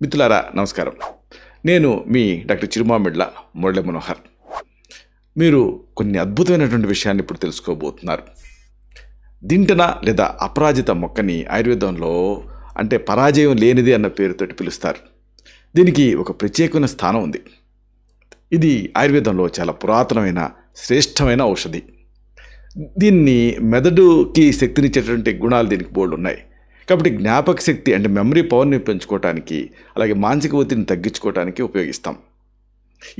మిత్రులారా నమస్కారం. నేను మీ డాక్టర్ చిరుమామిడ్ల మురళీ మనోహర్. మీరు కొన్ని అద్భుతమైనటువంటి విషయాన్ని ఇప్పుడు తెలుసుకోబోతున్నారు. దింటన లేదా అపరాజిత మొక్కని ఆయుర్వేదంలో అంటే పరాజయం లేనిది అన్న పేరుతోటి పిలుస్తారు. దీనికి ఒక ప్రత్యేకమైన స్థానం ఉంది. ఇది ఆయుర్వేదంలో చాలా పురాతనమైన శ్రేష్టమైన ఔషధి. దీన్ని మెదడుకి శక్తినిచ్చేటువంటి గుణాలు దీనికి బోల్డ్ ఉన్నాయి. కాబట్టి జ్ఞాపక శక్తి అంటే మెమరీ పవర్ని పెంచుకోవటానికి, అలాగే మానసిక ఒత్తిడిని తగ్గించుకోవటానికి ఉపయోగిస్తాం.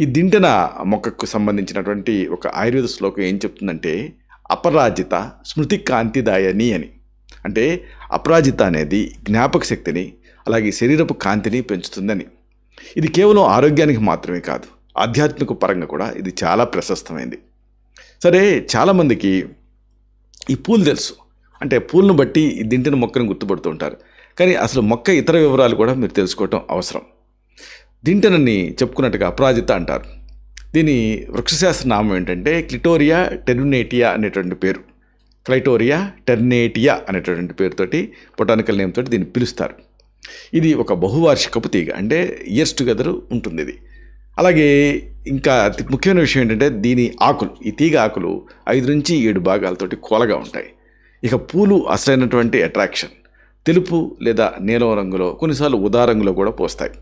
ఈ దింటన మొక్కకు సంబంధించినటువంటి ఒక ఆయుర్వేద శ్లోకం ఏం చెప్తుందంటే, అపరాజిత స్మృతి కాంతిదాయని అని. అంటే అపరాజిత అనేది జ్ఞాపక శక్తిని, అలాగే శరీరపు కాంతిని పెంచుతుందని. ఇది కేవలం ఆరోగ్యానికి మాత్రమే కాదు, ఆధ్యాత్మిక పరంగా కూడా ఇది చాలా ప్రశస్తమైంది. సరే, చాలామందికి ఈ పూలు తెలుసు, అంటే పూలను బట్టి ఈ దింటిన మొక్కను గుర్తుపడుతూ ఉంటారు. కానీ అసలు మొక్క ఇతర వివరాలు కూడా మీరు తెలుసుకోవటం అవసరం. దింటనని చెప్పుకున్నట్టుగా అపరాజిత అంటారు. దీని వృక్షశాస్త్ర నామం ఏంటంటే క్లిటోరియా టెర్నేటియా అనేటువంటి పేరు. క్లైటోరియా టెర్నేటియా అనేటటువంటి పేరుతోటి బొటానికల్ నేమ్ తోటి దీన్ని పిలుస్తారు. ఇది ఒక బహువార్షికపు తీగ, అంటే ఇయర్స్ టుగెదర్ ఉంటుంది ఇది. అలాగే ఇంకా అతి ముఖ్యమైన విషయం ఏంటంటే దీని ఆకులు, ఈ తీగ ఆకులు 5 నుంచి 7 భాగాలతోటి కోలగా ఉంటాయి. ఇక పూలు అసలైనటువంటి అట్రాక్షన్. తెలుపు లేదా నీలం రంగులో, కొన్నిసార్లు ఉదా రంగులో కూడా పోస్తాయి.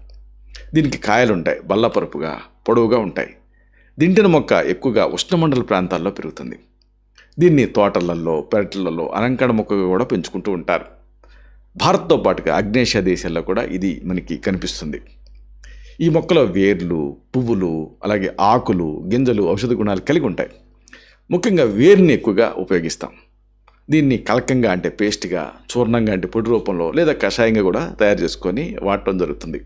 దీనికి కాయలు ఉంటాయి, బల్లపరుపుగా పొడవుగా ఉంటాయి. దింటిన మొక్క ఎక్కువగా ఉష్ణమండల ప్రాంతాల్లో పెరుగుతుంది. దీన్ని తోటలలో, పెరట్లలో అలంకరణ మొక్కగా కూడా పెంచుకుంటూ ఉంటారు. భారత్తో పాటుగా ఆగ్నేషియా దేశాల్లో కూడా ఇది మనకి కనిపిస్తుంది. ఈ మొక్కలో వేర్లు, పువ్వులు, అలాగే ఆకులు, గింజలు ఔషధ గుణాలు కలిగి ఉంటాయి. ముఖ్యంగా వేరుని ఎక్కువగా ఉపయోగిస్తాం. దీన్ని కలకంగా అంటే పేస్ట్గా, చూర్ణంగా అంటే పొడి రూపంలో, లేదా కషాయంగా కూడా తయారు చేసుకొని వాడటం జరుగుతుంది.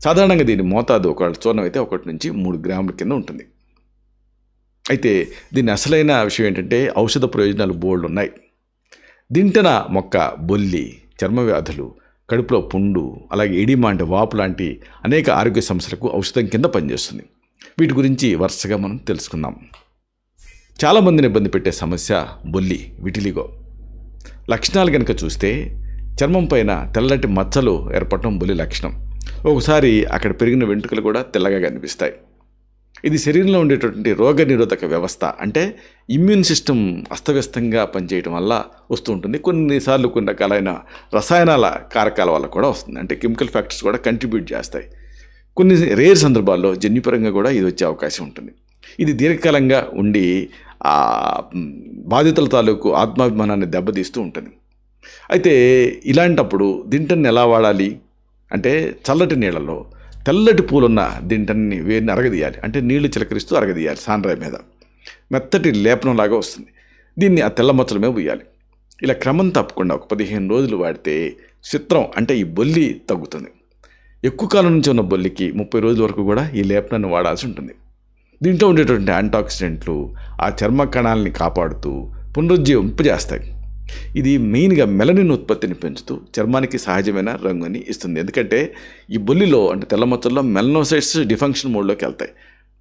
సాధారణంగా దీని మోతాదు ఒకవేళ చూర్ణం అయితే 1 నుంచి 3 గ్రాముల కింద ఉంటుంది. అయితే దీని అసలైన విషయం ఏంటంటే ఔషధ ప్రయోజనాలు బోల్డ్ ఉన్నాయి. దింటన మొక్క బొల్లి, చర్మ వ్యాధులు, కడుపులో పుండు, అలాగే ఎడిమా అంటే వాపు లాంటి అనేక ఆరోగ్య సమస్యలకు ఔషధం కింద పనిచేస్తుంది. వీటి గురించి వరుసగా మనం తెలుసుకుందాం. చాలామందిని ఇబ్బంది పెట్టే సమస్య బొల్లి, విటిలిగో. లక్షణాలు కనుక చూస్తే చర్మం పైన తెల్లటి మచ్చలు ఏర్పడటం బొల్లి లక్షణం. ఒకసారి అక్కడ పెరిగిన వెంట్రుకలు కూడా తెల్లగా కనిపిస్తాయి. ఇది శరీరంలో ఉండేటటువంటి రోగ నిరోధక వ్యవస్థ, అంటే ఇమ్యూన్ సిస్టమ్ అస్తవ్యస్తంగా పనిచేయడం వల్ల వస్తూ ఉంటుంది. కొన్నిసార్లు కొన్ని రకాలైన రసాయనాల కారకాల వల్ల కూడా వస్తుంది, అంటే కెమికల్ ఫ్యాక్టర్స్ కూడా కంట్రిబ్యూట్ చేస్తాయి. కొన్ని రేర్ సందర్భాల్లో జన్యుపరంగా కూడా ఇది వచ్చే అవకాశం ఉంటుంది. ఇది దీర్ఘకాలంగా ఉండి బాధితుల తాలూకు ఆత్మాభిమానాన్ని దెబ్బతీస్తూ ఉంటుంది. అయితే ఇలాంటప్పుడు దింటన్ని ఎలా వాడాలి అంటే, చల్లటి నీళ్ళలో తెల్లటి పూలున్న దింటన్ని వేరిని అరగదీయాలి. అంటే నీళ్లు చిలకరిస్తూ అరగదీయాలి సాండ్రాయి మీద. మెత్తటి లేపనంలాగా వస్తుంది. దీన్ని ఆ తెల్ల మచ్చల మీద ఉయ్యాలి. ఇలా క్రమం తప్పకుండా ఒక 15 రోజులు వాడితే చిత్రం అంటే ఈ బొల్లి తగ్గుతుంది. ఎక్కువ కాలం నుంచి ఉన్న బొల్లికి 30 రోజుల వరకు కూడా ఈ లేపనాన్ని వాడాల్సి ఉంటుంది. దీంట్లో ఉండేటువంటి యాంటాక్సిడెంట్లు ఆ చర్మ కణాలని కాపాడుతూ పునరుజ్జీవింపజేస్తాయి. ఇది మెయిన్గా మెలనిన్ ఉత్పత్తిని పెంచుతూ చర్మానికి సహజమైన రంగుని ఇస్తుంది. ఎందుకంటే ఈ బొల్లిలో అంటే తెల్ల మచ్చల్లో మెలనోసైట్స్ డిఫంక్షన్ మోడ్లోకి వెళ్తాయి.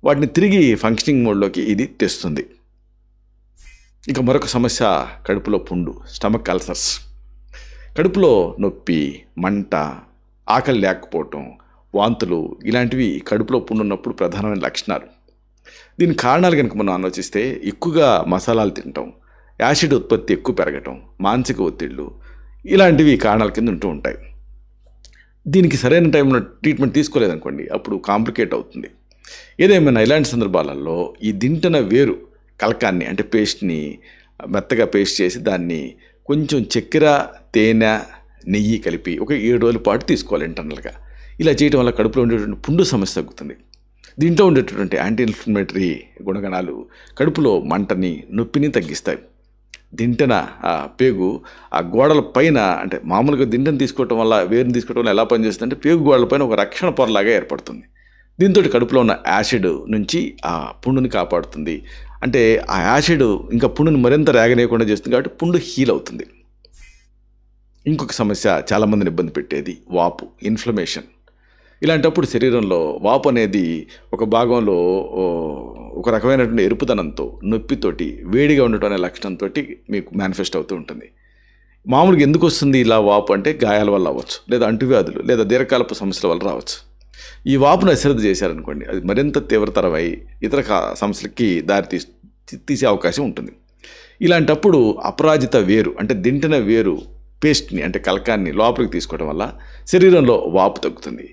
వాటిని తిరిగి ఫంక్షనింగ్ మోడ్లోకి ఇది తెస్తుంది. ఇక మరొక సమస్య కడుపులో పుండు, స్టమక్ అల్సర్స్. కడుపులో నొప్పి, మంట, ఆకలి లేకపోవటం, వాంతులు ఇలాంటివి కడుపులో పుండు ఉన్నప్పుడు ప్రధానమైన లక్షణాలు. దీని కారణాలు కనుక మనం ఆలోచిస్తే ఎక్కువగా మసాలాలు తినటం, యాసిడ్ ఉత్పత్తి ఎక్కువ పెరగటం, మానసిక ఒత్తిళ్ళు ఇలాంటివి కారణాల కింద ఉంటూ ఉంటాయి. దీనికి సరైన టైంలో ట్రీట్మెంట్ తీసుకోలేదనుకోండి, అప్పుడు కాంప్లికేట్ అవుతుంది. ఏదేమైనా ఇలాంటి సందర్భాలలో ఈ దింటన వేరు కలకాన్ని అంటే పేస్ట్ని మెత్తగా పేస్ట్ చేసి దాన్ని కొంచెం చక్కెర, తేనె, నెయ్యి కలిపి ఒక 7 రోజుల పాటు తీసుకోవాలి ఇంటర్నల్గా. ఇలా చేయడం వల్ల కడుపులో ఉండేటువంటి పుండు సమస్య తగ్గుతుంది. దీంట్లో ఉండేటటువంటి యాంటీ ఇన్ఫ్లమేటరీ గుణగణాలు కడుపులో మంటని, నొప్పిని తగ్గిస్తాయి. దింటన పేగు ఆ గోడల పైన, అంటే మామూలుగా దింటను తీసుకోవటం వల్ల, వేరుని తీసుకోవటం వల్ల ఎలా పనిచేస్తుంది అంటే పేగు గోడల పైన ఒక రక్షణ పొరలాగా ఏర్పడుతుంది. దీంతో కడుపులో ఉన్న యాసిడ్ నుంచి ఆ పుండుని కాపాడుతుంది. అంటే ఆ యాసిడ్ ఇంకా పుండుని మరింత రేగనీయకుండా చేస్తుంది, కాబట్టి పుండు హీల్ అవుతుంది. ఇంకొక సమస్య చాలామందిని ఇబ్బంది పెట్టేది వాపు, ఇన్ఫ్లమేషన్. ఇలాంటప్పుడు శరీరంలో వాపు అనేది ఒక భాగంలో ఒక రకమైనటువంటి ఎరుపుదనంతో, నొప్పితోటి, వేడిగా ఉండటం అనే లక్షణంతో మీకు మేనిఫెస్ట్ అవుతూ ఉంటుంది. మామూలుగా ఎందుకు వస్తుంది ఇలా వాపు అంటే గాయాల వల్ల అవ్వచ్చు, లేదా అంటువ్యాధులు లేదా దీర్ఘకాలపు సమస్యల వల్ల రావచ్చు. ఈ వాపును అశ్రద్ధ చేశారనుకోండి, అది మరింత తీవ్రతరమై ఇతర సమస్యలకి తీసే అవకాశం ఉంటుంది. ఇలాంటప్పుడు అపరాజిత వేరు అంటే దింటిన వేరు పేస్ట్ని అంటే కలకాన్ని లోపలికి తీసుకోవడం వల్ల శరీరంలో వాపు తగ్గుతుంది.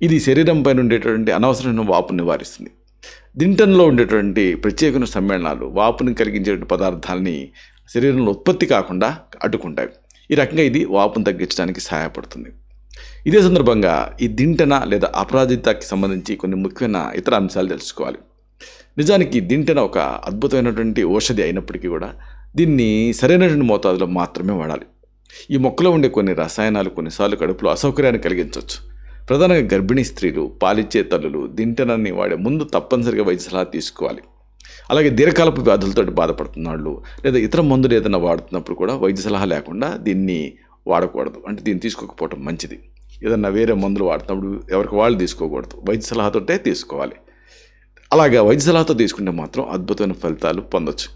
ఇది శరీరం పైన ఉండేటువంటి అనవసరమైన వాపును నివారిస్తుంది. దింటంలో ఉండేటువంటి ప్రత్యేకమైన సమ్మేళనాలు వాపుని కలిగించేటువంటి పదార్థాలని శరీరంలో ఉత్పత్తి కాకుండా అడ్డుకుంటాయి. ఈ రకంగా ఇది వాపును తగ్గించడానికి సహాయపడుతుంది. ఇదే సందర్భంగా ఈ దింటన లేదా అపరాజితకి సంబంధించి కొన్ని ముఖ్యమైన ఇతర అంశాలు తెలుసుకోవాలి. నిజానికి దింటన ఒక అద్భుతమైనటువంటి ఔషధి అయినప్పటికీ కూడా దీన్ని సరైనటువంటి మోతాదులో మాత్రమే వాడాలి. ఈ మొక్కలో ఉండే కొన్ని రసాయనాలు కొన్నిసార్లు కడుపులో అసౌకర్యాన్ని కలిగించవచ్చు. ప్రధానంగా గర్భిణీ స్త్రీలు, పాలిచ్చే తల్లులు దింటనాన్ని వాడే ముందు తప్పనిసరిగా వైద్య సలహా తీసుకోవాలి. అలాగే దీర్ఘకాలపు వ్యాధులతో బాధపడుతున్న వాళ్ళు లేదా ఇతర మందులు ఏదైనా వాడుతున్నప్పుడు కూడా వైద్య సలహా లేకుండా దీన్ని వాడకూడదు. అంటే దీన్ని తీసుకోకపోవడం మంచిది. ఏదన్నా వేరే మందులు వాడుతున్నప్పుడు ఎవరికి వాళ్ళు తీసుకోకూడదు, వైద్య సలహాతోటే తీసుకోవాలి. అలాగా వైద్య సలహాతో తీసుకుంటే మాత్రం అద్భుతమైన ఫలితాలు పొందొచ్చు.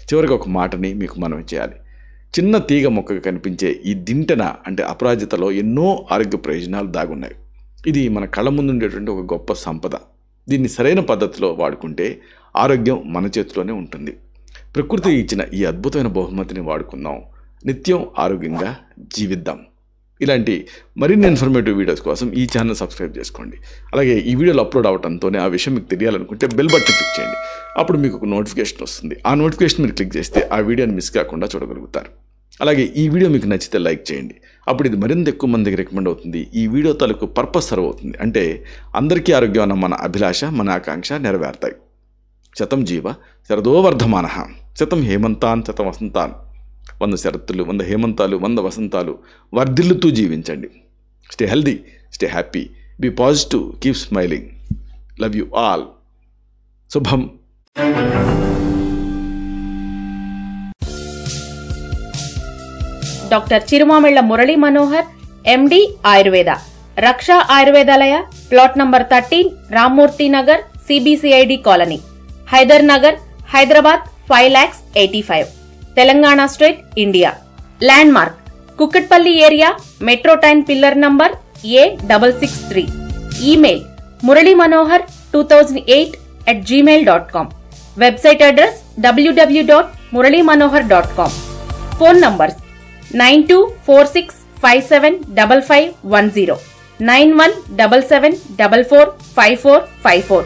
చివరికి ఒక మాటని మీకు మనవి చేయాలి. చిన్న తీగ మొక్కగా కనిపించే ఈ దింటన అంటే అపరాజితలో ఎన్నో ఆరోగ్య ప్రయోజనాలు దాగున్నాయి. ఇది మన కళ్ళ ముందు ఉండేటువంటి ఒక గొప్ప సంపద. దీన్ని సరైన పద్ధతిలో వాడుకుంటే ఆరోగ్యం మన చేతిలోనే ఉంటుంది. ప్రకృతి ఇచ్చిన ఈ అద్భుతమైన బహుమతిని వాడుకుందాం. నిత్యం ఆరోగ్యంగా జీవిద్దాం. ఇలాంటి మరిన్ని ఇన్ఫర్మేటివ్ వీడియోస్ కోసం ఈ ఛానల్ సబ్స్క్రైబ్ చేసుకోండి. అలాగే ఈ వీడియోలు అప్లోడ్ అవడంతోనే ఆ విషయం మీకు తెలియాలనుకుంటే బెల్ బటన్ క్లిక్ చేయండి. అప్పుడు మీకు ఒక నోటిఫికేషన్ వస్తుంది. ఆ నోటిఫికేషన్ మీరు క్లిక్ చేస్తే ఆ వీడియోని మిస్ కాకుండా చూడగలుగుతారు. అలాగే ఈ వీడియో మీకు నచ్చితే లైక్ చేయండి. అప్పుడు ఇది మరింత ఎక్కువ మందికి రికమెండ్ అవుతుంది. ఈ వీడియో తాలూకు పర్పస్ సర్వ్ అవుతుంది. అంటే అందరికీ ఆరోగ్యం అన్న మన అభిలాష, మన ఆకాంక్ష నెరవేరుతాయి. శతం జీవ శరదో వర్ధమానః, శతం హేమంతాన్ శతం వసంతాన్. 100 శరత్తులు, 100 హేమంతాలు, 100 వసంతాలు వర్ధిల్లుతూ జీవించండి. Stay healthy, stay happy, be positive, keep smiling. Love you all. శుభం. Doctor Chirumamilla Murali Manohar, MD Ayurveda, Raksha Ayurvedalaya, plot number 13, Rammurthy Nagar, CBCID colony, Hyder Nagar, Hyderabad 5,85,000, Telangana state, India. Landmark Kukatpally area, metro train pillar number A663. Email muralymanohar2008@gmail.com. Website address www.muralymanohar.com. Phone numbers 9246575510, 9177445454.